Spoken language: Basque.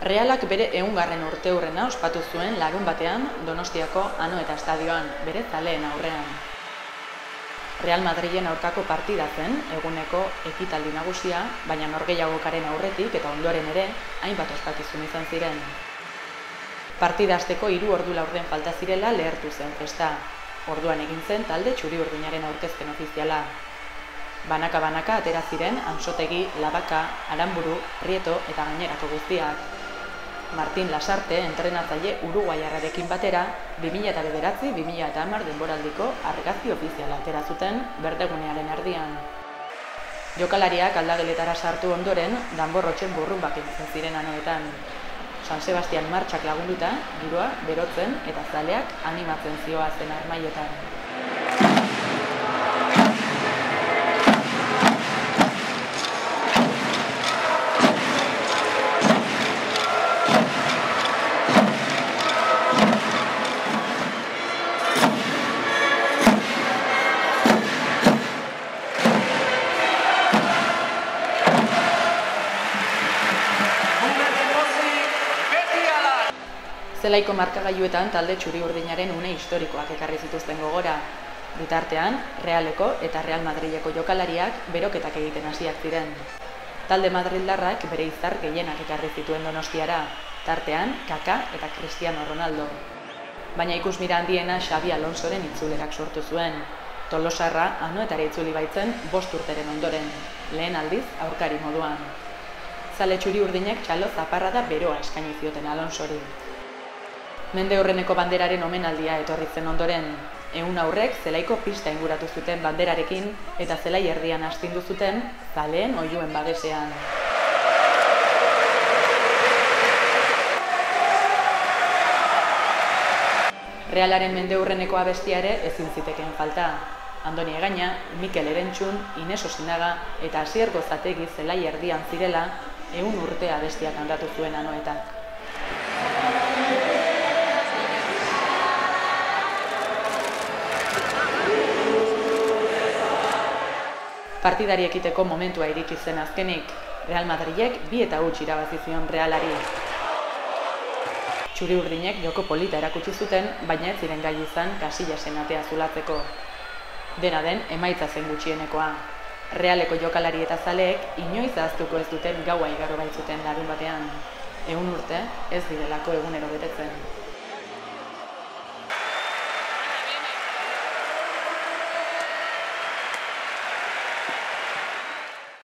Realak bere 100. urteurrena ospatu zuen larunbatean Donostiako Anoeta estadioan, bere zaleen aurrean. Real Madrilen aurkako partida zen, eguneko ekitaldi nagusia, baina norgehiagokaren aurretik eta ondoren ere hainbat ospakizun izan ziren. Partida hasteko 3 ordu laurden falta zirela lehertu zen festa. Orduan egin zen talde txuri-urdinaren aurkezpen ofiziala. Banaka-banaka atera ziren Ansotegi, Labaka, Aranburu, Prieto eta gainerako guztiak. Martin Lasarte, entrenatzaile uruguaiarrarekin batera, 2009-2010 denboraldiko argazki ofiziala atera zuten berdegunearen erdian. Jokalariak aldageletara sartu ondoren, danborrotxen burrunbak egiten ziren Anoetan. San Sebastian martxak lagunduta, giroa berotzen eta zaleak animatzen zioazen armaietan. Zelaiko markagailuetan talde txuri-urdinaren une historikoak ekarri zituzten gogora. Bitartean, Realeko eta Real Madrileko jokalariak beroketak egiten hasiak ziren. Talde madrildarrak bere izar gehienak ekarri zituen Donostiara, tartean Kaka eta Cristiano Ronaldo. Baina ikusmira handiena Xabi Alonsoren itzulerak sortu zuen. Tolosarra Anoetara itzuli baitzen 5 urteren ondoren, lehen aldiz aurkari moduan. Zale txuri-urdinek txalo zaparrada beroa eskaini zioten Alonsori. Mende horreneko banderaren omenaldia etorri zen ondoren, 100 aurrek zelaiko pista inguratu zuten banderarekin eta zelai erdian astindu zuten zaleen oihuen babesean. Realaren mende horreneko abestia ere ezin zitekeen falta. Andoni Egaña, Mikel Erentzun, Ines Osinaga eta Asier Gozategi zelai erdian zirela 100 urte abestia kantatu zuen Anoetak. Partidari ekiteko momentua iriki zen azkenik, Real Madrilek 2-0 irabazi zion Realari. Txuri-urdinek joko polita erakutsi zuten, baina ez ziren gai izan Casillasen atea zulatzeko. Dena den, emaitza zen gutxienekoa. Realeko jokalari eta zaleek inoiz ahaztuko ez duten gaua igaro baitzuten larunbatean. 100 urte ez direlako egunero betetzen.